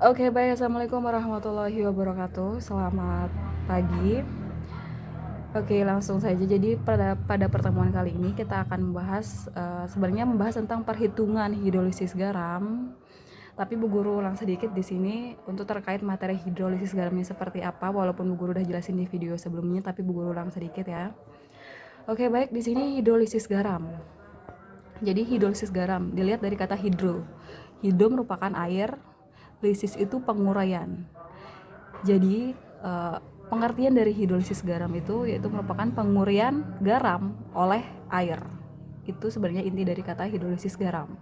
Oke, baik. Assalamualaikum warahmatullahi wabarakatuh. Selamat pagi. Oke, langsung saja. Jadi pada pertemuan kali ini kita akan membahas sebenarnya membahas tentang perhitungan hidrolisis garam. Tapi Bu Guru ulang sedikit di sini untuk terkait materi hidrolisis garamnya seperti apa. Walaupun Bu Guru udah jelasin di video sebelumnya, tapi Bu Guru ulang sedikit ya. Oke, baik. Di sini hidrolisis garam. Jadi hidrolisis garam dilihat dari kata hidro. Hidro merupakan air, lisis itu penguraian. Jadi pengertian dari hidrolisis garam itu yaitu merupakan penguraian garam oleh air. Itu sebenarnya inti dari kata hidrolisis garam.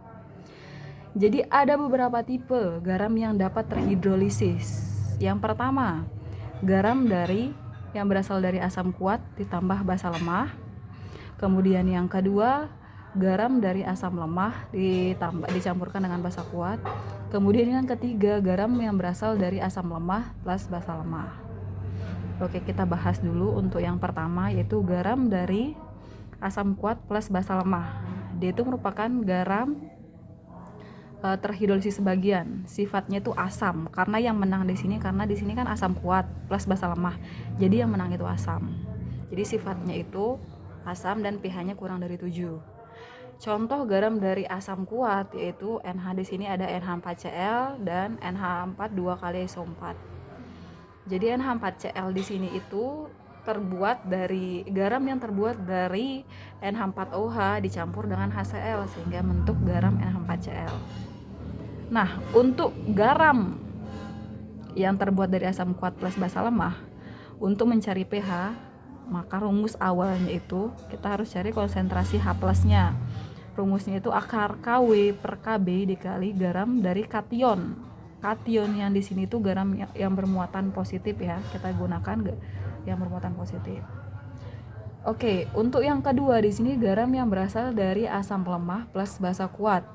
Jadi ada beberapa tipe garam yang dapat terhidrolisis. Yang pertama, garam yang berasal dari asam kuat ditambah basa lemah. Kemudian yang kedua, garam dari asam lemah dicampurkan dengan basa kuat. Kemudian yang ketiga, garam yang berasal dari asam lemah plus basa lemah. Oke, kita bahas dulu untuk yang pertama, yaitu garam dari asam kuat plus basa lemah. Dia itu merupakan garam terhidrolisis sebagian. Sifatnya itu asam karena yang menang di sini kan asam kuat plus basa lemah. Jadi yang menang itu asam. Jadi sifatnya itu asam dan pH-nya kurang dari 7. Contoh garam dari asam kuat yaitu NH, di sini ada NH4Cl dan NH4 2 kali SO4. Jadi NH4Cl di sini itu terbuat dari garam yang terbuat dari NH4OH dicampur dengan HCl sehingga bentuk garam NH4Cl. Nah, untuk garam yang terbuat dari asam kuat plus basa lemah, untuk mencari pH, maka rumus awalnya itu kita harus cari konsentrasi H plusnya. Rumusnya itu akar KW per KB dikali garam dari kation. Kation yang di sini itu garam yang bermuatan positif ya. Kita gunakan yang bermuatan positif. Oke, untuk yang kedua di sini garam yang berasal dari asam lemah plus basa kuat.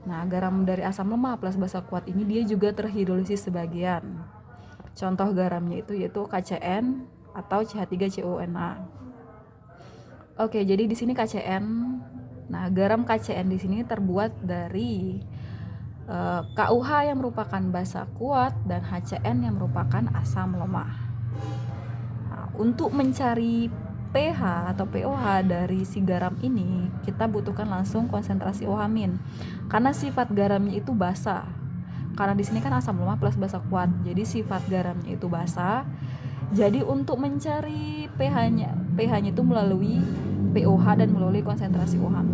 Nah, garam dari asam lemah plus basa kuat ini dia juga terhidrolisis sebagian. Contoh garamnya itu yaitu KCN atau CH3CONA. Oke, jadi di sini KCN. Nah, garam KCN di sini terbuat dari KUH yang merupakan basa kuat dan HCN yang merupakan asam lemah. Nah, untuk mencari pH atau pOH dari si garam ini, kita butuhkan langsung konsentrasi OH-. Karena sifat garamnya itu basa. Karena di sini kan asam lemah plus basa kuat. Jadi sifat garamnya itu basa. Jadi untuk mencari pH-nya itu melalui pOH dan melalui konsentrasi OH-.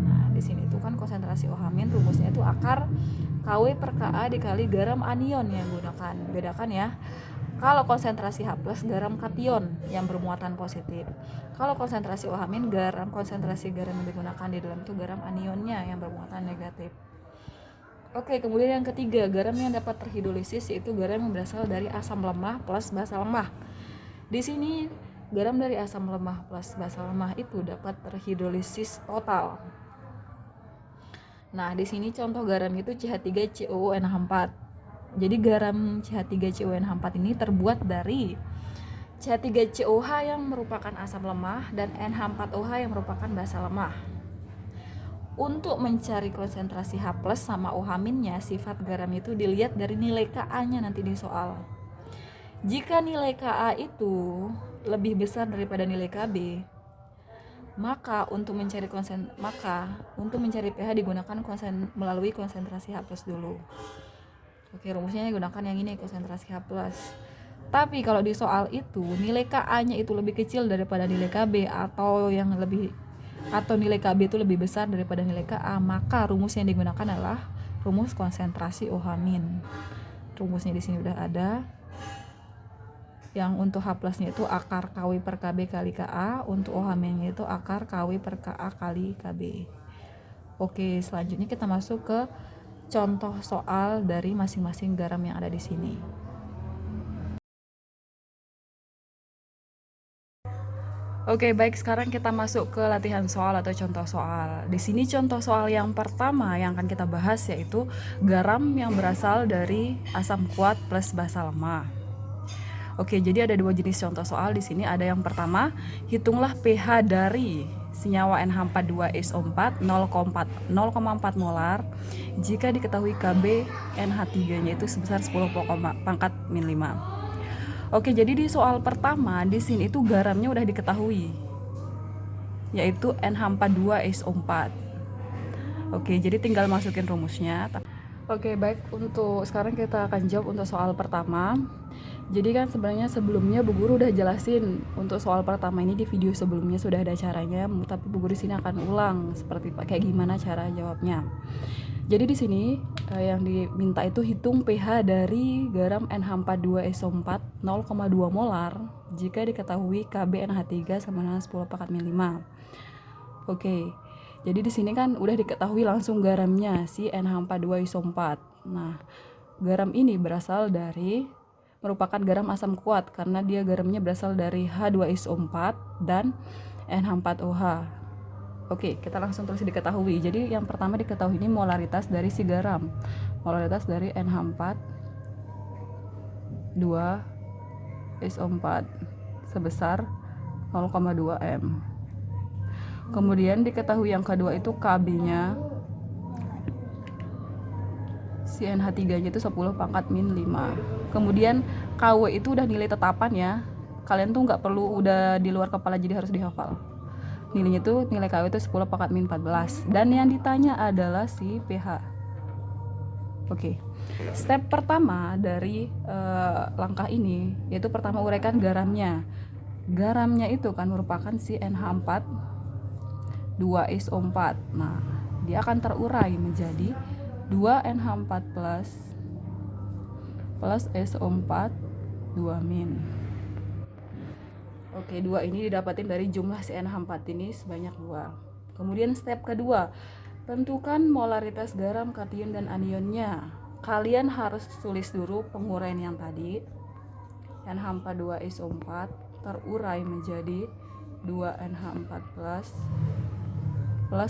Nah, di sini itu kan konsentrasi OH- rumusnya itu akar KW per Ka dikali garam anion yang gunakan. Bedakan ya. Kalau konsentrasi H+, garam kation yang bermuatan positif. Kalau konsentrasi OH- konsentrasi garam yang digunakan di dalam itu garam anionnya yang bermuatan negatif. Oke, kemudian yang ketiga, garam yang dapat terhidrolisis yaitu garam yang berasal dari asam lemah plus basa lemah. Di sini garam dari asam lemah plus basa lemah itu dapat terhidrolisis total. Nah, di sini contoh garam itu CH3COONH4. Jadi garam CH3COONH4 ini terbuat dari CH3COH yang merupakan asam lemah dan NH4OH yang merupakan basa lemah. Untuk mencari konsentrasi H+ sama OH-nya, sifat garam itu dilihat dari nilai Ka-nya nanti di soal. Jika nilai Ka itu lebih besar daripada nilai Kb, maka untuk mencari pH digunakan melalui konsentrasi H+ dulu. Oke, rumusnya gunakan yang ini, konsentrasi H+. Tapi kalau di soal itu nilai Ka-nya itu lebih kecil daripada nilai Kb atau nilai Kb itu lebih besar daripada nilai Ka, maka rumus yang digunakan adalah rumus konsentrasi OH-. Rumusnya di sini udah ada. Yang untuk H+-nya itu akar KW per KB kali Ka, untuk OH-nya itu akar KW per Ka kali Kb. Oke, selanjutnya kita masuk ke contoh soal dari masing-masing garam yang ada di sini. Oke, baik, sekarang kita masuk ke latihan soal atau contoh soal. Di sini contoh soal yang pertama yang akan kita bahas yaitu garam yang berasal dari asam kuat plus basa lemah. Oke, jadi ada dua jenis contoh soal di sini. Ada yang pertama, hitunglah pH dari senyawa NH42SO4 0,4 molar jika diketahui Kb NH3-nya itu sebesar 10 pangkat min 5. Oke, jadi di soal pertama di sini itu garamnya udah diketahui, yaitu NH42SO4. Oke, jadi tinggal masukin rumusnya. Oke, baik, untuk sekarang kita akan jawab untuk soal pertama. Jadi kan sebenarnya sebelumnya Bu Guru udah jelasin untuk soal pertama ini di video sebelumnya sudah ada caranya, tapi Bu Guru di sini akan ulang seperti kayak gimana cara jawabnya. Jadi di sini yang diminta itu hitung pH dari garam NH42SO4 0,2 molar jika diketahui Kb NH3 sama dengan 10 pangkat min 5. Oke. Jadi di sini kan udah diketahui langsung garamnya si NH42SO4. Nah, garam ini berasal dari merupakan garam asam kuat karena dia garamnya berasal dari H2SO4 dan NH4OH. Oke, kita langsung terus diketahui. Jadi yang pertama diketahui ini molaritas dari si garam. Molaritas dari NH42SO4 sebesar 0,2 m. Kemudian diketahui yang kedua itu Kb-nya si NH3-nya itu 10 pangkat min 5. Kemudian Kw itu udah nilai tetapan ya. Kalian tuh nggak perlu udah di luar kepala jadi harus dihafal. Nilainya itu nilai Kw itu 10 pangkat min 14. Dan yang ditanya adalah si pH. Oke. Step pertama dari langkah ini yaitu pertama uraikan garamnya. Garamnya itu kan merupakan si NH42SO4. Nah, dia akan terurai menjadi 2NH4 plus SO4 2-. Oke, 2 ini didapatin dari jumlah si NH4 ini sebanyak 2. Kemudian step kedua, tentukan molaritas garam, kation dan anionnya. Kalian harus tulis dulu penguraian yang tadi. NH42SO4 terurai menjadi 2NH4 plus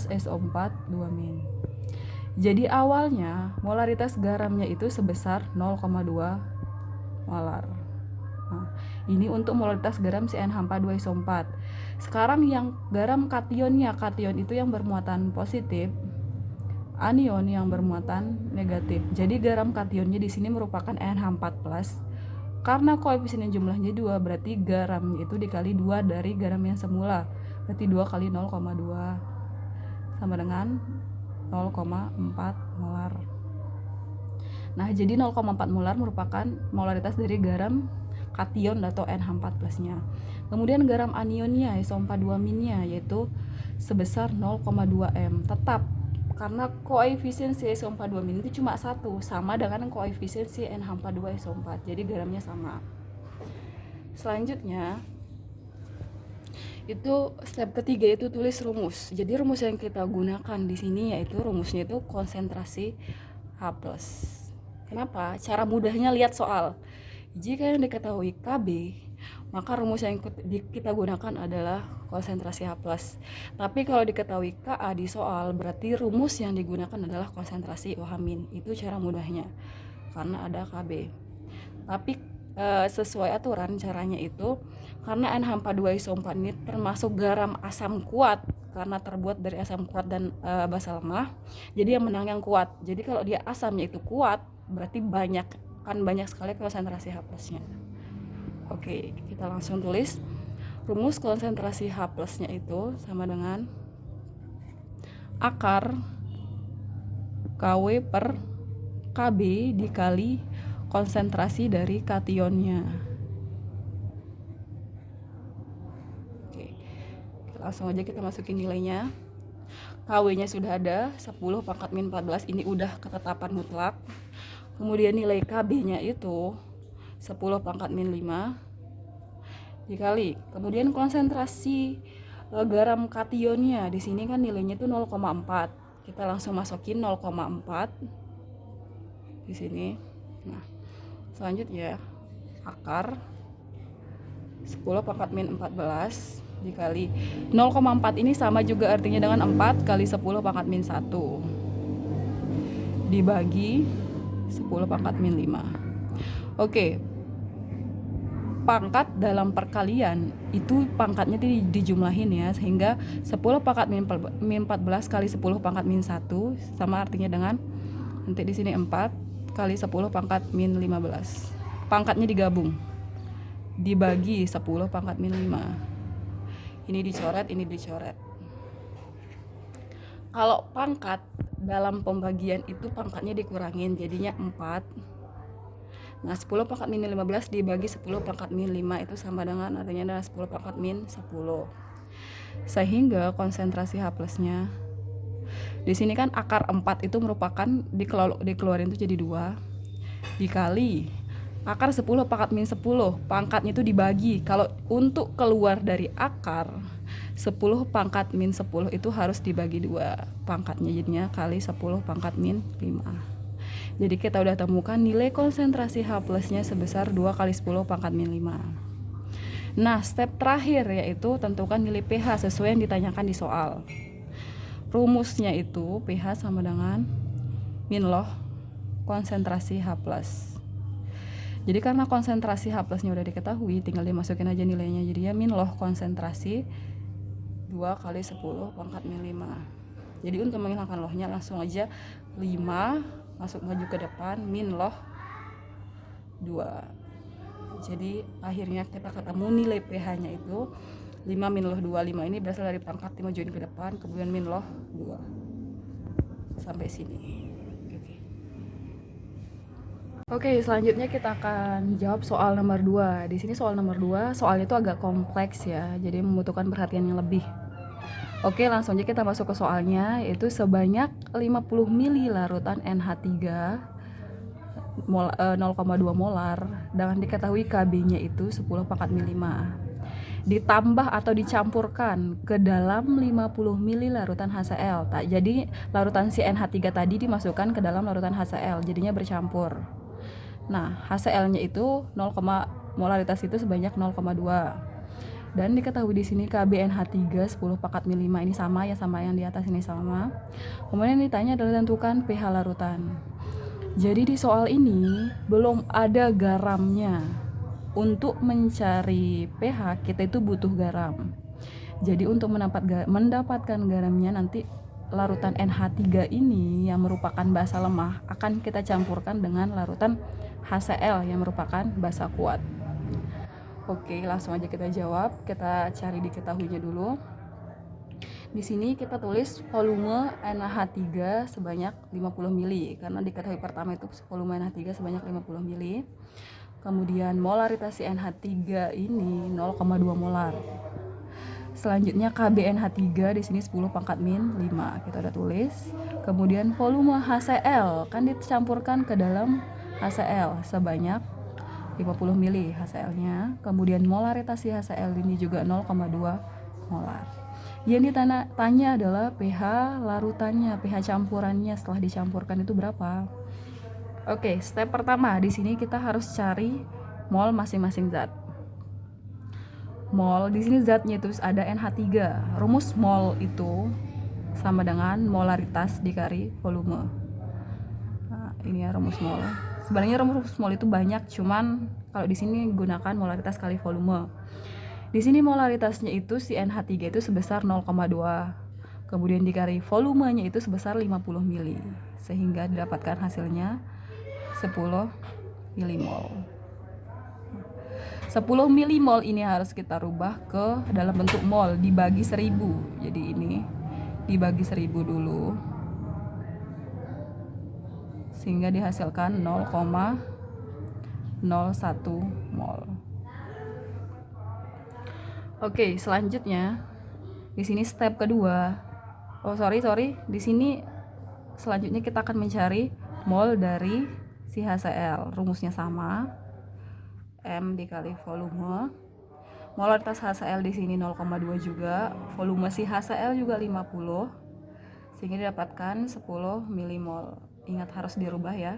SO4 2-. Jadi awalnya molaritas garamnya itu sebesar 0,2 molar. Nah, ini untuk molaritas garam si NH42SO4. Sekarang yang garam kationnya, kation itu yang bermuatan positif, anion yang bermuatan negatif. Jadi garam kationnya di sini merupakan NH4+. Karena koefisien jumlahnya 2, berarti garamnya itu dikali 2 dari garam yang semula. Berarti 2 kali 0,2 sama dengan 0,4 molar. Nah, jadi 0,4 molar merupakan molaritas dari garam kation atau NH4+-nya. Kemudian garam anionnya, SO4 2-nya yaitu sebesar 0,2 m. Tetap karena koefisien si SO4 2- itu cuma 1, sama dengan koefisien si NH42SO4. Jadi garamnya sama. Selanjutnya itu step ketiga itu tulis rumus. Jadi rumus yang kita gunakan di sini yaitu rumusnya itu konsentrasi H+. Kenapa? Cara mudahnya lihat soal. Jika yang diketahui Kb, maka rumus yang kita gunakan adalah konsentrasi H+. Tapi kalau diketahui Ka di soal, berarti rumus yang digunakan adalah konsentrasi OH-. Itu cara mudahnya karena ada Kb. Tapi sesuai aturan caranya itu karena NH42SO4 ini termasuk garam asam kuat karena terbuat dari asam kuat dan basa lemah. Jadi yang menang yang kuat. Jadi kalau dia asamnya itu kuat, berarti banyak sekali konsentrasi H+-nya. Oke, kita langsung tulis rumus konsentrasi H+-nya itu sama dengan akar Kw per Kb dikali konsentrasi dari kationnya. Oke, langsung aja kita masukin nilainya. Kw-nya sudah ada 10 pangkat min 14, ini udah ketetapan mutlak. Kemudian nilai Kb-nya itu 10 pangkat min 5 dikali. Kemudian konsentrasi garam kationnya di sini kan nilainya itu 0,4. Kita langsung masukin 0,4 di sini. Nah, selanjutnya akar 10 pangkat min 14 dikali 0,4 ini sama juga artinya dengan 4 kali 10 pangkat min 1 dibagi 10 pangkat min 5. Oke. pangkat dalam perkalian itu pangkatnya dijumlahin ya, sehingga 10 pangkat min 14 kali 10 pangkat min 1 sama artinya dengan nanti di sini 4 kali 10 pangkat min 15. Pangkatnya digabung, dibagi 10 pangkat min 5. Ini dicoret, ini dicoret. Kalau pangkat dalam pembagian itu pangkatnya dikurangin, jadinya 4. Nah, 10 pangkat min 15 dibagi 10 pangkat min 5 itu sama dengan artinya adalah 10 pangkat min 10. Sehingga konsentrasi H plusnya di sini kan akar 4 itu merupakan dikeluarin itu jadi 2 dikali akar 10 pangkat min 10, pangkatnya itu dibagi. Kalau untuk keluar dari akar 10 pangkat min 10 itu harus dibagi 2 pangkatnya, jadinya kali 10 pangkat min 5. Jadi kita udah temukan nilai konsentrasi H plusnya sebesar 2 kali 10 pangkat min 5. Nah, step terakhir yaitu tentukan nilai pH sesuai yang ditanyakan di soal. Rumusnya itu pH sama dengan min log konsentrasi H plus. Jadi karena konsentrasi H plusnya udah diketahui, tinggal dimasukin aja nilainya. Jadi ya min log konsentrasi 2 kali 10 pangkat min 5. Jadi untuk menghilangkan lognya langsung aja 5 masuk maju ke depan min log 2. Jadi akhirnya kita ketemu nilai pH-nya itu 5 min log 2. 5 ini berasal dari pangkat dimajuin ke depan, kemudian min log 2. Sampai sini. Oke, selanjutnya kita akan jawab soal nomor 2. Di sini soal nomor 2, soalnya itu agak kompleks ya, jadi membutuhkan perhatian yang lebih. Oke, langsung aja kita masuk ke soalnya, yaitu sebanyak 50 mili larutan NH3 0,2 molar dengan diketahui Kb-nya itu 10 pangkat min 5. Ditambah atau dicampurkan ke dalam 50 mili larutan HCl. Jadi larutan si NH3 tadi dimasukkan ke dalam larutan HCl, jadinya bercampur. Nah, HCl-nya itu molaritas itu sebanyak 0,2. Dan diketahui di sini KBNH3 10 pangkat min 5 ini sama ya, sama yang di atas ini sama. Kemudian ditanya adalah tentukan pH larutan. Jadi di soal ini belum ada garamnya. Untuk mencari pH kita itu butuh garam. Jadi untuk mendapatkan garamnya nanti larutan NH3 ini yang merupakan basa lemah akan kita campurkan dengan larutan HCl yang merupakan basa kuat. Oke, langsung aja kita jawab. Kita cari diketahuinya dulu. Di sini kita tulis volume NH3 sebanyak 50 mili karena diketahui pertama itu volume NH3 sebanyak 50 mili. Kemudian molaritas si NH3 ini 0,2 molar. Selanjutnya KBNH3 di sini 10 pangkat min 5 kita udah tulis. Kemudian volume HCl kan dicampurkan ke dalam HCl sebanyak 50 mili HCl-nya. Kemudian molaritas si HCl ini juga 0,2 molar. Yang ditanya adalah pH larutannya, pH campurannya setelah dicampurkan itu berapa. Oke, step pertama di sini kita harus cari mol masing-masing zat. Mol di sini zatnya itu ada NH3. Rumus mol itu sama dengan molaritas dikali volume. Nah, ini ya rumus mol. Sebenarnya rumus mol itu banyak, cuman kalau di sini gunakan molaritas kali volume. Di sini molaritasnya itu si NH3 itu sebesar 0,2. Kemudian dikali volumenya itu sebesar 50 mili. Sehingga didapatkan hasilnya 10 milimol. 10 milimol ini harus kita rubah ke dalam bentuk mol dibagi 1000. Jadi ini dibagi 1000 dulu. Sehingga dihasilkan 0,01 mol. Oke, selanjutnya di sini step kedua. Di sini selanjutnya kita akan mencari mol dari si HCl. Rumusnya sama. M dikali volume. Molaritas HCl di sini 0,2 juga. Volume si HCl juga 50. Sehingga didapatkan 10 milimol. Ingat harus dirubah ya.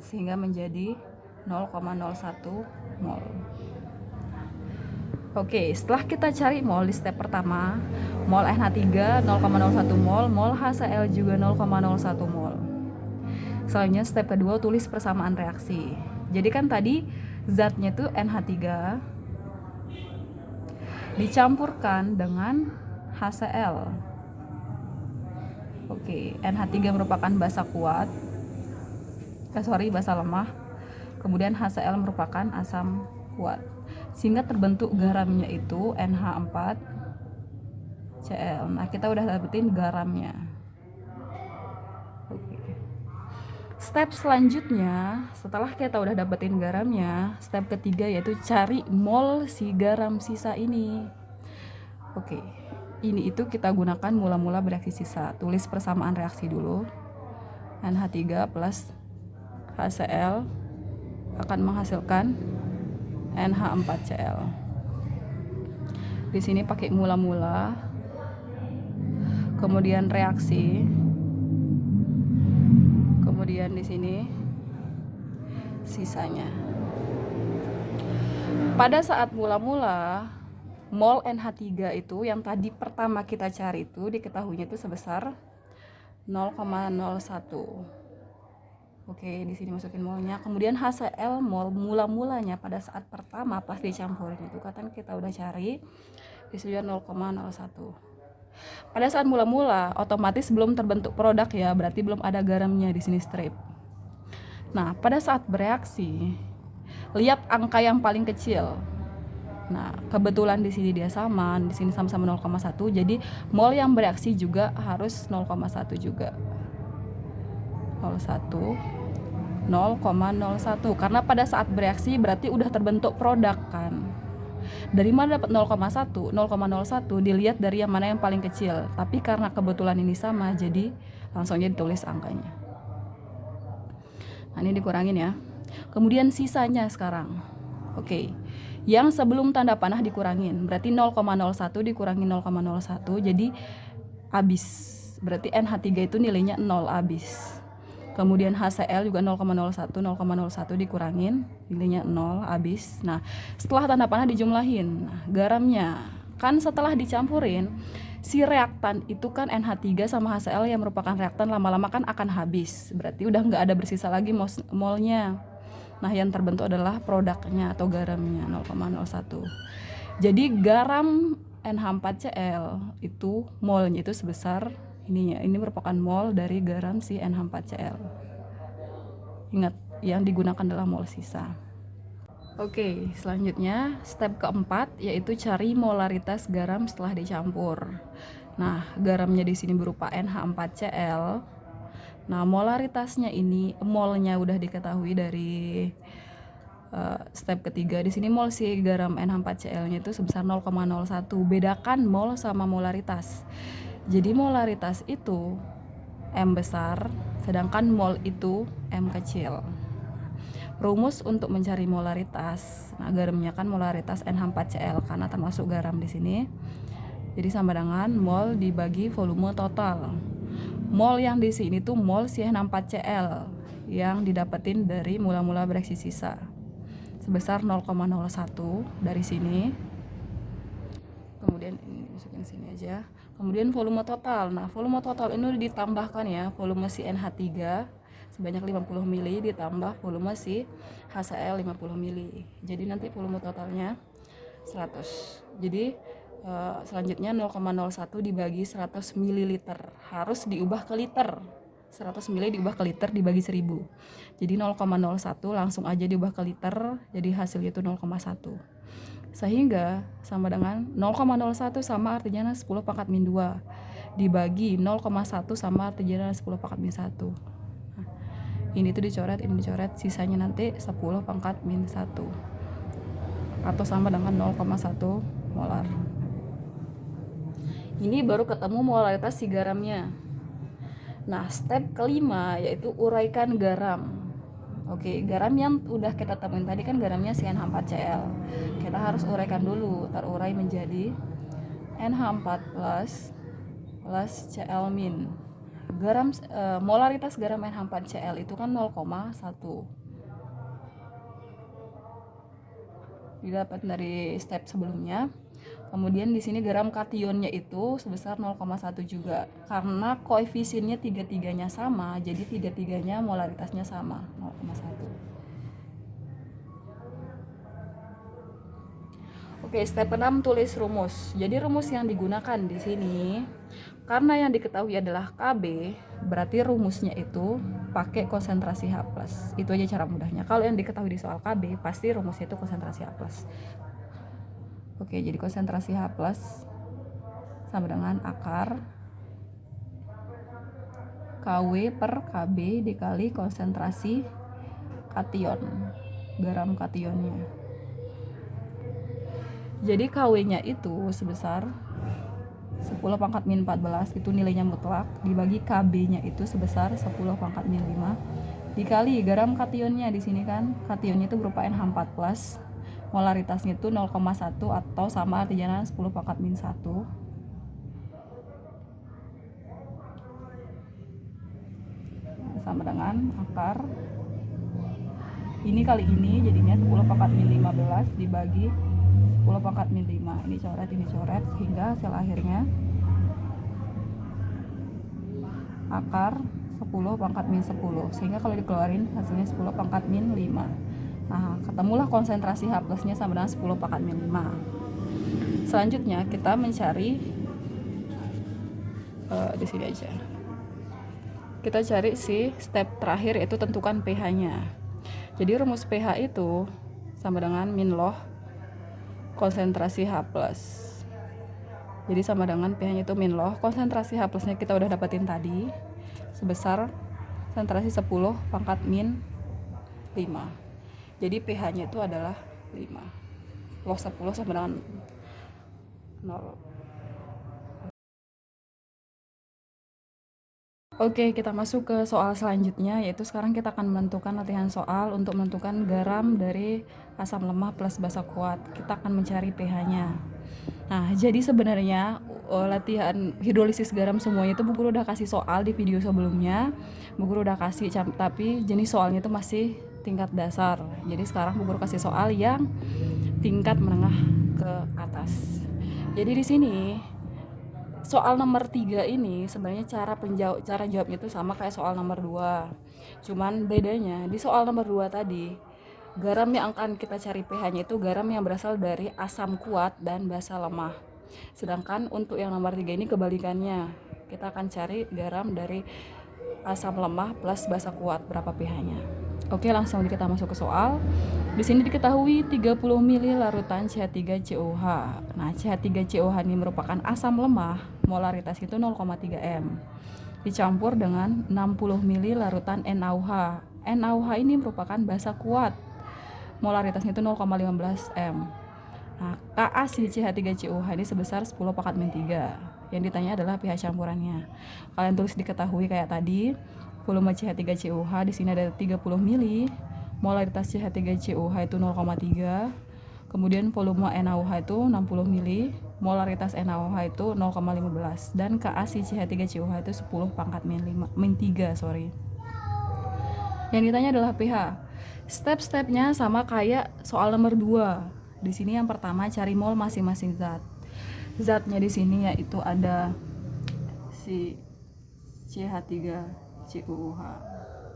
Sehingga menjadi 0,01 mol. Oke, setelah kita cari mol di step pertama, mol NH3 0,01 mol, mol HCl juga 0,01 mol. Selanjutnya step kedua tulis persamaan reaksi. Jadi kan tadi zatnya itu NH3 dicampurkan dengan HCl. Oke, NH3 merupakan basa kuat, basa lemah. Kemudian HCl merupakan asam kuat. Sehingga terbentuk garamnya itu NH4Cl. Nah, kita udah dapetin garamnya. Oke. Step selanjutnya, setelah kita udah dapetin garamnya, step ketiga yaitu cari mol si garam sisa ini. Oke, ini itu kita gunakan mula-mula bereaksi sisa. Tulis persamaan reaksi dulu. NH3 plus HCl akan menghasilkan NH4Cl. Di sini pakai mula-mula, kemudian reaksi, kemudian di sini sisanya. Pada saat mula-mula, mol NH3 itu yang tadi pertama kita cari itu diketahuinya itu sebesar 0,01. Oke, di sini masukin molnya. Kemudian HCl mol mula-mulanya pada saat pertama pas dicampurin itu kan kita udah cari di sini 0,01. Pada saat mula-mula otomatis belum terbentuk produk ya, berarti belum ada garamnya di sini strip. Nah, pada saat bereaksi, lihat angka yang paling kecil. Nah, kebetulan di sini dia sama, di sini sama-sama 0,1. Jadi mol yang bereaksi juga harus 0,1 juga. 0,01 karena pada saat bereaksi berarti udah terbentuk produk kan. Dari mana dapat 0,1? 0,01 dilihat dari yang mana yang paling kecil. Tapi karena kebetulan ini sama, jadi langsung aja ditulis angkanya. Nah, ini dikurangin ya. Kemudian sisanya sekarang. Oke. Yang sebelum tanda panah dikurangin. Berarti 0,01 dikurangi 0,01 jadi habis. Berarti NH3 itu nilainya 0 habis. Kemudian HCl juga 0,01 dikurangin nilainya 0 habis. Nah, setelah tanda panah dijumlahin. Nah, garamnya kan setelah dicampurin si reaktan itu kan NH3 sama HCl yang merupakan reaktan lama-lama kan akan habis. Berarti udah nggak ada bersisa lagi molnya. Nah, yang terbentuk adalah produknya atau garamnya 0,01. Jadi garam NH4Cl itu molnya itu sebesar ini merupakan mol dari garam si NH4Cl. Ingat, yang digunakan adalah mol sisa. Oke, selanjutnya step keempat yaitu cari molaritas garam setelah dicampur. Nah, garamnya di sini berupa NH4Cl. Nah, molaritasnya ini molnya udah diketahui dari step ketiga. Di sini mol si garam NH4Cl-nya itu sebesar 0,01. Bedakan mol sama molaritas. Jadi molaritas itu M besar, sedangkan mol itu M kecil. Rumus untuk mencari molaritas, nah garamnya kan molaritas NH4Cl karena termasuk garam di sini. Jadi sama dengan mol dibagi volume total. Mol yang di sini tuh mol CH64Cl yang didapetin dari mula-mula bereaksi sisa. Sebesar 0,01 dari sini. Kemudian ini masukin sini aja. Kemudian volume total. Nah, volume total ini ditambahkan ya, volume si NH3 sebanyak 50 ml ditambah volume si HCl 50 ml. Jadi nanti volume totalnya 100. Jadi selanjutnya 0,01 dibagi 100 ml harus diubah ke liter. 100 ml diubah ke liter dibagi 1000. Jadi 0,01 langsung aja diubah ke liter, jadi hasilnya itu 0,1. Sehingga sama dengan 0,01 sama artinya 10 pangkat min 2 dibagi 0,1 sama artinya 10 pangkat min 1. Nah, ini tuh dicoret, ini dicoret, sisanya nanti 10 pangkat min 1 atau sama dengan 0,1 molar. Ini baru ketemu molaritas si garamnya. Nah, step kelima yaitu uraikan garam. Oke, garam yang udah kita temuin tadi kan garamnya CN4Cl. Kita harus uraikan dulu, terurai menjadi NH4 plus Cl min. Garam molaritas garam NH4Cl itu kan 0,1. Didapat dari step sebelumnya. Kemudian di sini garam kationnya itu sebesar 0,1 juga. Karena koefisiennya tiga-tiganya sama, jadi tiga-tiganya molaritasnya sama, 0,1. Oke, step 6 tulis rumus. Jadi rumus yang digunakan di sini karena yang diketahui adalah KB, berarti rumusnya itu pakai konsentrasi H+. Itu aja cara mudahnya. Kalau yang diketahui di soal KB, pasti rumusnya itu konsentrasi H+. Oke, jadi konsentrasi H+ sama dengan akar KW per KB dikali konsentrasi kation, garam kationnya. Jadi KW-nya itu sebesar 10 pangkat min 14, itu nilainya mutlak, dibagi KB-nya itu sebesar 10 pangkat min 5 dikali garam kationnya. Di sini kan kationnya itu berupa NH4+, molaritasnya itu 0,1 atau sama artinya 10 pangkat min 1 sama dengan akar ini kali ini jadinya 10 pangkat min 15 dibagi 10 pangkat min 5. Ini coret, sehingga hasil akhirnya akar 10 pangkat min 10. Sehingga kalau dikeluarin hasilnya 10 pangkat min 5. Nah, ketemulah konsentrasi H plusnya sama dengan 10 pangkat min 5. Selanjutnya kita mencari di sini aja. Kita cari si step terakhir, yaitu tentukan pH-nya. Jadi rumus pH itu sama dengan min log konsentrasi H+. Jadi sama dengan pH-nya itu min log konsentrasi H plusnya kita udah dapetin tadi sebesar konsentrasi 10 pangkat min 5. Jadi pH-nya itu adalah 5. Log 10 sama dengan 0. Oke, kita masuk ke soal selanjutnya, yaitu sekarang kita akan menentukan latihan soal untuk menentukan garam dari asam lemah plus basa kuat. Kita akan mencari pH-nya. Nah, jadi sebenarnya latihan hidrolisis garam semuanya itu Bu Guru udah kasih soal di video sebelumnya. Bu Guru udah kasih, tapi jenis soalnya itu masih tingkat dasar. Jadi sekarang Bu Guru kasih soal yang tingkat menengah ke atas. Jadi di sini soal nomor 3 ini sebenarnya cara jawabnya itu sama kayak soal nomor 2. Cuman bedanya di soal nomor 2 tadi, garam yang akan kita cari pH-nya itu garam yang berasal dari asam kuat dan basa lemah. Sedangkan untuk yang nomor 3 ini kebalikannya. Kita akan cari garam dari asam lemah plus basa kuat, berapa pH-nya. Oke, langsung kita masuk ke soal. Di sini diketahui 30 ml larutan CH3COH. Nah, CH3COH ini merupakan asam lemah, molaritas itu 0,3 m. Dicampur dengan 60 ml larutan NaOH. NaOH ini merupakan basa kuat, molaritasnya itu 0,15 m. Nah, Ka si CH3COH ini sebesar 10 pangkat min 3. Yang ditanya adalah pH campurannya. Kalian tulis diketahui kayak tadi. Volume CH3COH di sini ada 30 ml. Molaritas CH3COH itu 0,3. Kemudian volume NaOH itu 60 ml. Molaritas NaOH itu 0,15 dan Ka si CH3COH itu 10 pangkat min 3, Yang ditanya adalah pH. Step-stepnya sama kayak soal nomor 2. Di sini yang pertama cari mol masing-masing zat. Zatnya di sini yaitu ada si CH3COOH.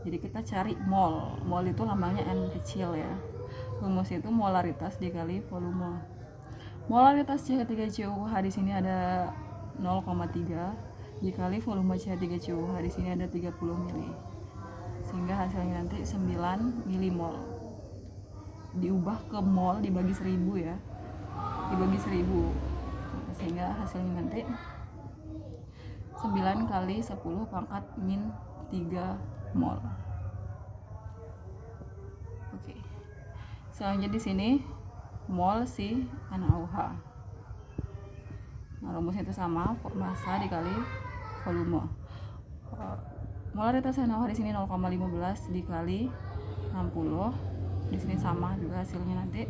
Jadi kita cari mol. Mol itu lambangnya N kecil ya. Rumus itu molaritas dikali volume. Molaritas CH3COOH di sini ada 0,3 dikali volume CH3COOH di sini ada 30 ml. Sehingga hasilnya nanti 9 milimol. Diubah ke mol dibagi 1000 ya. Dibagi 1000. Sehingga hasilnya nanti 9 kali 10 pangkat min 3 mol. Oke. Selanjutnya di sini mol si NaOH. Nah, rumusnya itu sama, massa dikali volume. Molaritas NaOH di sini 0,15 dikali 60. Di sini sama juga hasilnya nanti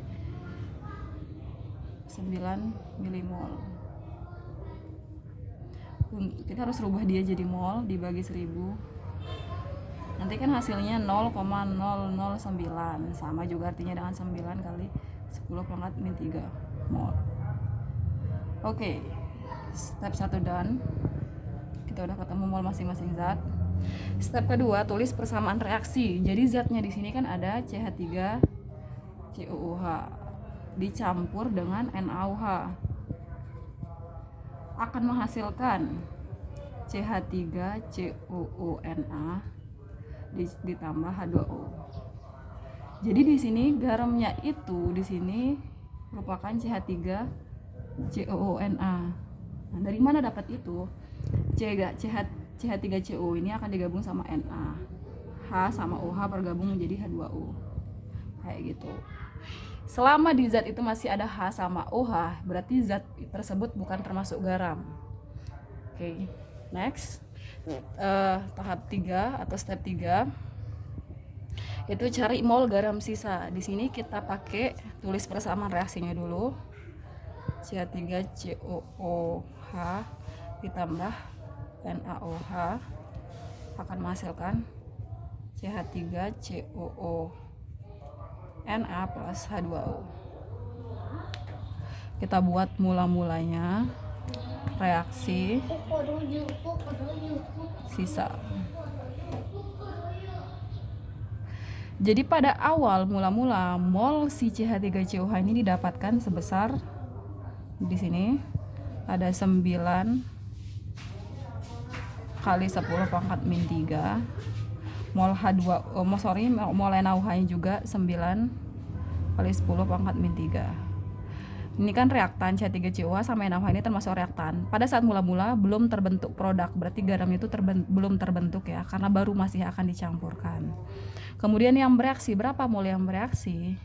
9 milimol. Kita harus rubah dia jadi mol dibagi 1000. Nanti kan hasilnya 0,009, sama juga artinya dengan 9 kali 10 pangkat min 3 mol. Oke, step 1 done. Kita udah ketemu mol masing-masing zat. Step kedua, tulis persamaan reaksi. Jadi zatnya di sini kan ada CH3COOH. dicampur dengan NaOH akan menghasilkan CH3COONa ditambah H2O. Jadi di sini garamnya itu di sini merupakan CH3COONa. Nah, dari mana dapat itu? CH3CO ini akan digabung sama Na. H sama OH bergabung menjadi H2O. Kayak gitu. Selama di zat itu masih ada H sama OH, berarti zat tersebut bukan termasuk garam. Oke, next. Tahap 3 atau step 3 itu cari mol garam sisa. Di sini kita pakai tulis persamaan reaksinya dulu. CH3COOH ditambah NaOH akan menghasilkan CH3COONa plus H2O. Kita buat mula-mulanya reaksi sisa. Jadi pada awal mula-mula mol si CH3COOH ini didapatkan sebesar di sini ada 9 kali 10 pangkat min 3. Mol H2O, mol NaOH juga 9 kali 10 pangkat min 3. Ini kan reaktan CH3COOH sama NaOH ini termasuk reaktan. Pada saat mula-mula belum terbentuk produk, berarti garam itu belum terbentuk ya, karena baru masih akan dicampurkan. Kemudian yang bereaksi, berapa mol yang bereaksi?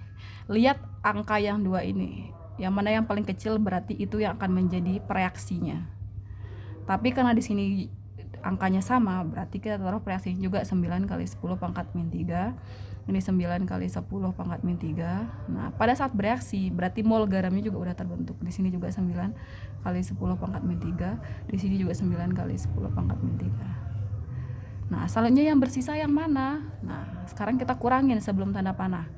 Lihat angka yang 2 ini. Yang mana yang paling kecil berarti itu yang akan menjadi pereaksinya. Tapi karena di sini angkanya sama, berarti kita taruh pereaksinya juga 9 kali 10 pangkat min 3. Ini 9 kali 10 pangkat min 3. Nah, pada saat bereaksi berarti mol garamnya juga udah terbentuk. Di sini juga 9 kali 10 pangkat min 3. Di sini juga 9 kali 10 pangkat min 3. Nah, selanjutnya yang bersisa yang mana? Nah, sekarang kita kurangin sebelum tanda panah.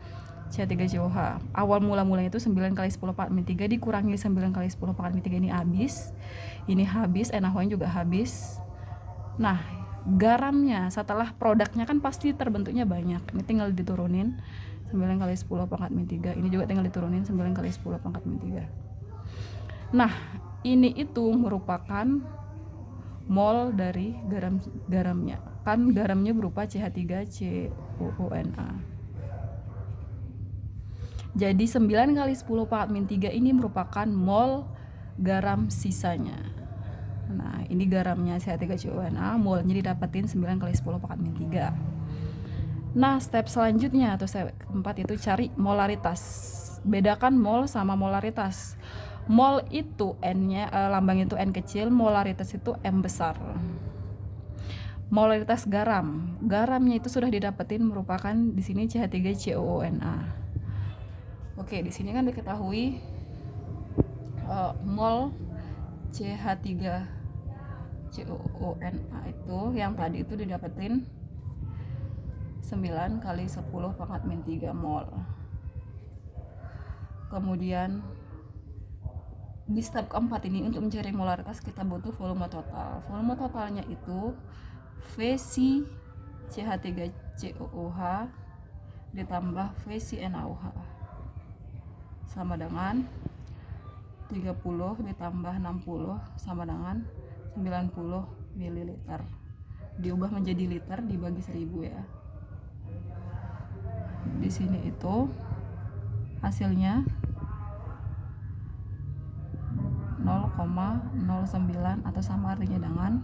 CH3COOH awal mula-mulanya itu 9 kali 10 pangkat min 3 dikurangi 9 kali 10 pangkat min 3, ini habis. Ini habis, NaOH juga habis. Nah, garamnya setelah produknya kan pasti terbentuknya banyak. Ini tinggal diturunin 9 kali 10 pangkat min 3. Ini juga tinggal diturunin 9 kali 10 pangkat min 3. Nah, ini itu merupakan mol dari garamnya. Kan garamnya berupa CH3COONa. Jadi 9 kali 10 pangkat min 3 ini merupakan mol garam sisanya. Nah, ini garamnya CH3COONa, molnya didapetin 9 kali 10 pangkat min 3. Nah, step selanjutnya atau step keempat itu cari molaritas. Bedakan mol sama molaritas. Mol itu N-nya, lambang itu N kecil, molaritas itu M besar. Molaritas garam. Garamnya itu sudah didapetin merupakan di sini CH3COONa. Oke, di sini kan diketahui mol CH3COONa itu yang tadi itu didapetin 9 kali 10 pangkat min 3 mol. Kemudian di step keempat ini untuk mencari molaritas kita butuh volume total. Volume totalnya itu Vc CH3COOH ditambah Vc NaOH sama dengan 30 ditambah 60 sama dengan 90 ml. Diubah menjadi liter dibagi 1000 ya. Di sini itu hasilnya 0,09 atau sama artinya dengan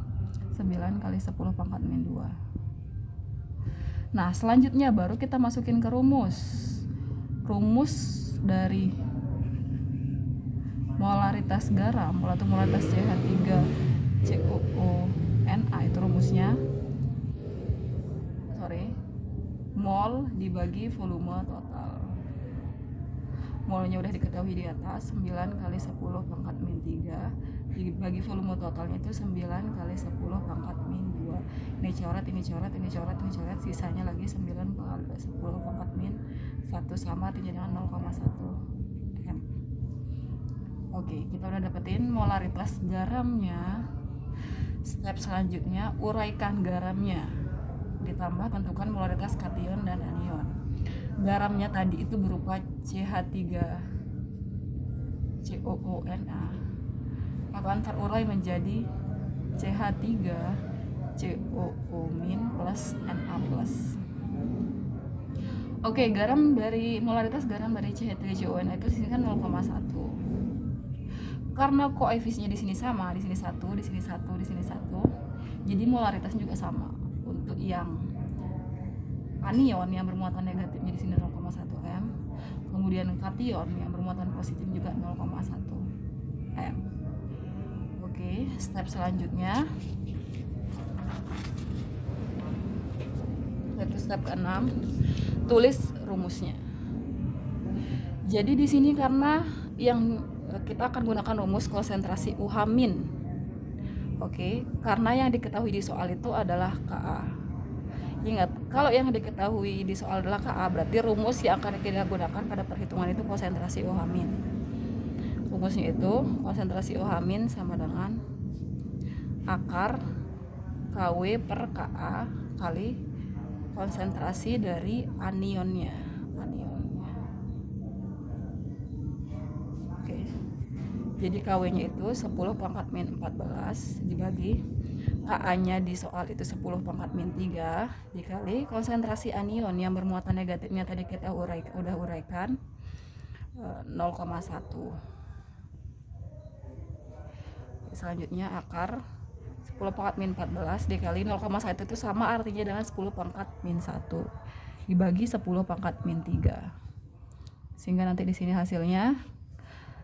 9 kali 10 pangkat min 2. Nah, selanjutnya baru kita masukin ke rumus. Rumus dari molaritas garam atau molaritas CH3COONa itu rumusnya mol dibagi volume total. Molnya udah diketahui di atas, 9 kali 10 pangkat min 3 dibagi volume totalnya itu 9 kali 10 pangkat min 2. Ini coret, ini coret, ini coret, ini coret, sisanya lagi 9 kali 10 pangkat min 1 sama artinya dengan 0,1 M. Oke, kita udah dapetin molaritas garamnya. Step selanjutnya uraikan garamnya, ditambah tentukan molaritas kation dan anion. Garamnya tadi itu berupa CH3 COONA akan terurai menjadi CH3 COO- plus Na plus. Oke, garam dari molaritas garam dari CH3CONA itu di sini kan 0,1. Karena koefisiennya di sini sama, di sini 1, di sini 1, di sini 1. Jadi molaritasnya juga sama. Untuk yang anion yang bermuatan negatifnya di sini 0,1 m. Kemudian kation yang bermuatan positif juga 0,1 m. Oke, step selanjutnya. Yaitu step ke-6, tulis rumusnya. Jadi di sini karena yang kita akan gunakan rumus konsentrasi UH-. Oke, karena yang diketahui di soal itu adalah Ka. Ingat, kalau yang diketahui di soal adalah Ka, berarti rumus yang akan kita gunakan pada perhitungan itu konsentrasi OH-. Rumusnya itu konsentrasi OH- sama dengan akar KW per Ka kali konsentrasi dari anionnya. Oke. Jadi KW-nya itu 10 pangkat min 14 dibagi Ka-nya di soal itu 10 pangkat min 3 dikali konsentrasi anion yang bermuatan negatifnya tadi kita udah uraikan 0,1. Selanjutnya akar 10 pangkat min 14 dikali 0,1 itu sama artinya dengan 10 pangkat min 1 dibagi 10 pangkat min 3. Sehingga nanti di sini hasilnya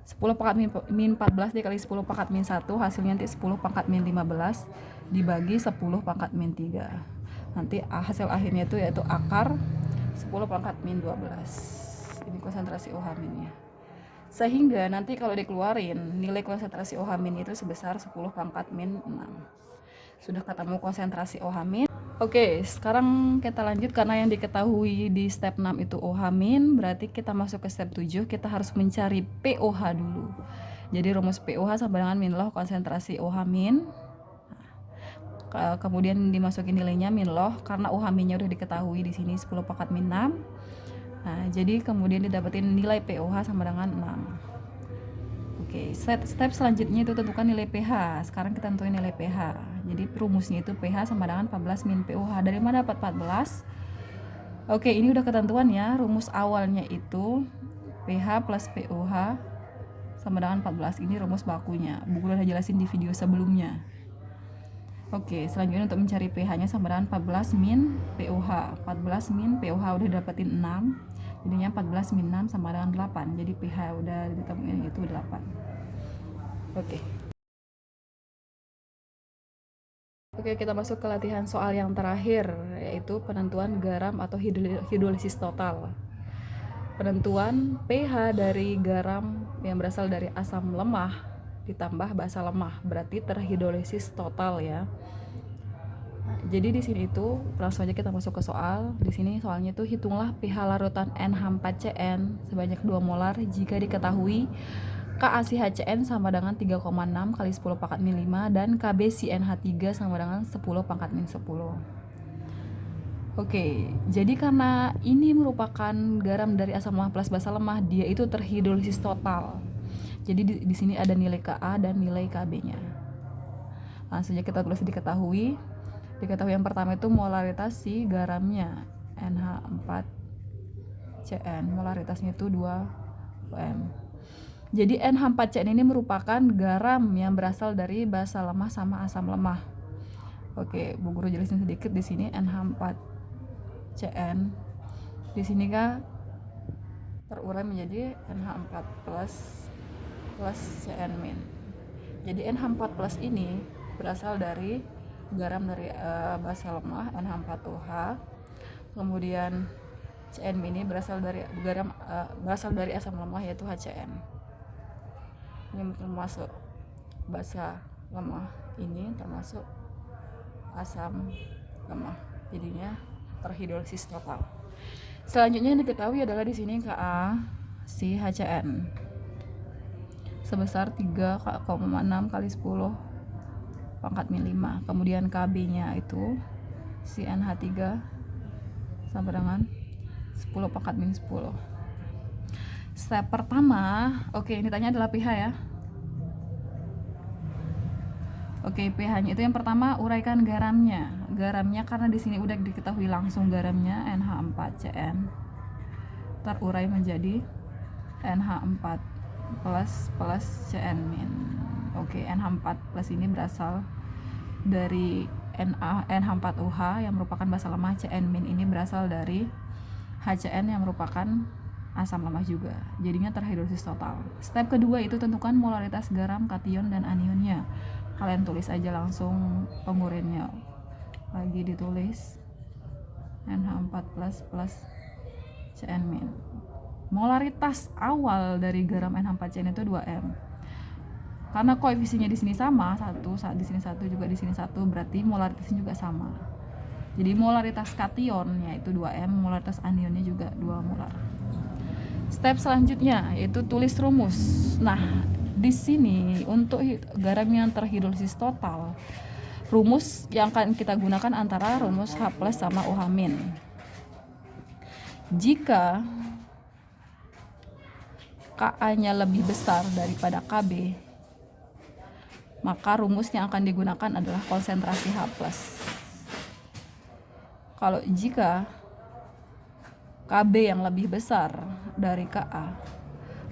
10 pangkat min 14 dikali 10 pangkat min 1 hasilnya nanti 10 pangkat min 15 dibagi 10 pangkat min 3. Nanti hasil akhirnya itu yaitu akar 10 pangkat min 12. Ini konsentrasi OH-nya. Sehingga nanti kalau dikeluarin nilai konsentrasi OH- itu sebesar 10 pangkat min 6. Sudah ketemu konsentrasi OH-. Oke, sekarang kita lanjut karena yang diketahui di step 6 itu OH-, berarti kita masuk ke step 7, kita harus mencari POH dulu. Jadi rumus POH sama dengan min loh konsentrasi OH-. Kemudian dimasukin nilainya min loh karena OH-nya udah diketahui di sini 10 pangkat min 6. Nah, jadi kemudian didapetin nilai POH sama dengan 6. Oke, step selanjutnya itu tentukan nilai pH. Sekarang kita tentuin nilai pH. Jadi rumusnya itu pH sama dengan 14 min POH. Dari mana dapat 14? Oke, ini udah ketentuan ya. Rumus awalnya itu pH plus POH sama dengan 14. Ini rumus bakunya. Bu Guru udah jelasin di video sebelumnya. Oke, selanjutnya untuk mencari pH-nya sama dengan 14 min POH. 14 min POH udah dapetin 6. Jadinya 14 min 6 sama dengan 8. Jadi pH udah ditemuin itu 8. Oke. Oke, kita masuk ke latihan soal yang terakhir, yaitu penentuan garam atau hidrolisis total. Penentuan pH dari garam yang berasal dari asam lemah ditambah basa lemah, berarti terhidrolisis total ya. Jadi di sini itu langsung aja kita masuk ke soal. Di sini soalnya itu hitunglah pH larutan NH4CN sebanyak 2 molar jika diketahui KaCHCN sama dengan 3,6 kali 10 pangkat min 5 dan KbCnH3 sama dengan 10 pangkat min 10. Oke, jadi karena ini merupakan garam dari asam lemah plus basa lemah, dia itu terhidrolisis total. Jadi di sini ada nilai Ka dan nilai Kb-nya. Langsung aja kita tulis diketahui yang pertama itu molaritas si garamnya NH4CN, molaritasnya itu 2 m. Jadi NH4CN ini merupakan garam yang berasal dari basa lemah sama asam lemah. Oke, Bu Guru jelasin sedikit di sini NH4CN. Di sini kan terurai menjadi NH4 plus CN-. Jadi NH4 plus ini berasal dari garam dari basa lemah NH4OH. Kemudian CN- ini berasal dari garam berasal dari asam lemah yaitu HCN. Ini termasuk basa lemah, ini termasuk asam lemah. Jadinya terhidrolisis total. Selanjutnya yang diketahui adalah di sini KaCHCN sebesar 3,6 kali 10 pangkat min 5. Kemudian Kb-nya itu CnH3 sama dengan 10 pangkat min 10. Step pertama, oke, ini tanya adalah pH ya. Oke, pH-nya itu yang pertama uraikan garamnya. Garamnya karena di sini udah diketahui langsung garamnya NH4CN. Terurai menjadi NH4 plus CN min. Oke, NH4 plus ini berasal dari NH4OH yang merupakan basa lemah. CN min ini berasal dari HCN yang merupakan asam lemah juga. Jadinya terhidrolisis total. Step kedua itu tentukan molaritas garam, kation, dan anionnya. Kalian tulis aja langsung pengurinnya. Lagi ditulis NH4 plus CN min. Molaritas awal dari garam NH4CN itu 2M. Karena koefisiennya di sini sama, saat di sini 1 juga di sini 1, berarti molaritasnya juga sama. Jadi molaritas kationnya itu 2M, molaritas anionnya juga 2 molar. Step selanjutnya yaitu tulis rumus. Nah, di sini untuk garam yang terhidrolisis total, rumus yang akan kita gunakan antara rumus H+ sama OH-. Jika Ka-nya lebih besar daripada Kb, maka rumus yang akan digunakan adalah konsentrasi H+. Kalau jika Kb yang lebih besar dari Ka,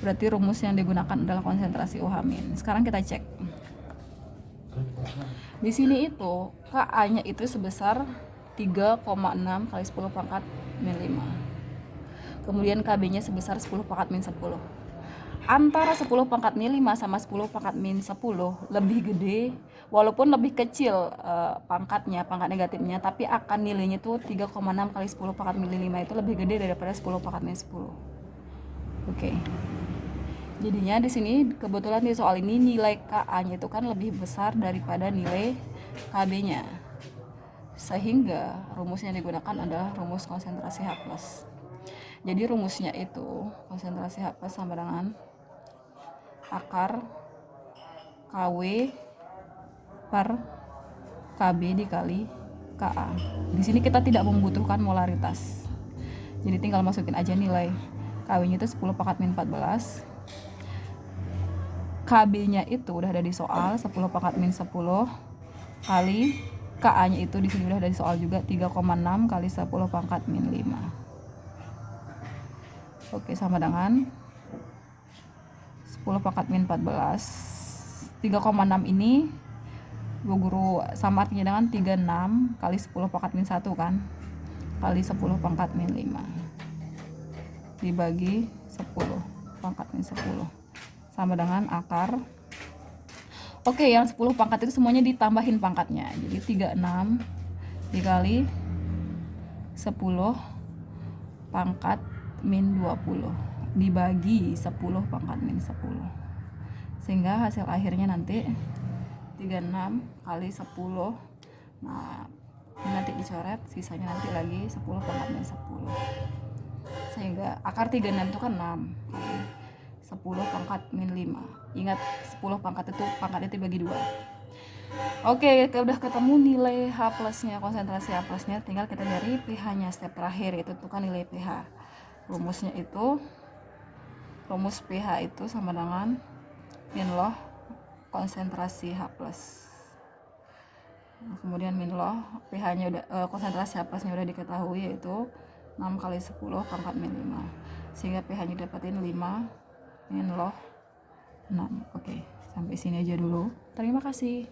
berarti rumus yang digunakan adalah konsentrasi OH-. Sekarang kita cek. Di sini itu Ka-nya itu sebesar 3,6 kali 10 pangkat min 5. Kemudian Kb-nya sebesar 10 pangkat min 10. Antara 10 pangkat min 5 sama 10 pangkat min 10 lebih gede, walaupun lebih kecil pangkat negatifnya, tapi akan nilainya tuh 3,6 kali 10 pangkat min 5 itu lebih gede daripada 10 pangkat min 10. Oke. Jadinya di sini kebetulan di soal ini nilai Ka-nya itu kan lebih besar daripada nilai Kb-nya. Sehingga rumusnya digunakan adalah rumus konsentrasi H+. Jadi rumusnya itu konsentrasi H+ sama dengan akar Kw per Kb dikali Ka. Di sini kita tidak membutuhkan molaritas. Jadi tinggal masukin aja nilai Kw-nya itu 10 pangkat min 14. Kb-nya itu udah ada di soal 10 pangkat min 10 kali Ka-nya itu di sini udah ada di soal juga 3,6 kali 10 pangkat min 5. Oke, sama dengan 10 pangkat min 14. 3,6 ini Bu Guru sama artinya dengan 36 kali 10 pangkat min 1 kan, kali 10 pangkat min 5 dibagi 10 pangkat min 10 sama dengan akar. Oke, yang 10 pangkat itu semuanya ditambahin pangkatnya. Jadi 36 dikali 10 pangkat min 20 dibagi 10 pangkat min 10. Sehingga hasil akhirnya nanti 36 kali 10. Nah, ini nanti dicoret, sisanya nanti lagi 10 pangkat min 10. Sehingga akar 36 itu kan 6 kali 10 pangkat min 5. Ingat 10 pangkat itu pangkatnya dibagi 2. Oke, udah ketemu nilai H+-nya, konsentrasi H+-nya, tinggal kita cari pH-nya. Step terakhir itu tentukan nilai pH. Rumus pH itu sama dengan min log konsentrasi H+. Nah, kemudian min log pH-nya udah konsentrasi H+-nya udah diketahui, yaitu 6 kali 10 pangkat min 5. Sehingga pH-nya dapetin 5 min log 6. Oke, sampai sini aja dulu. Terima kasih.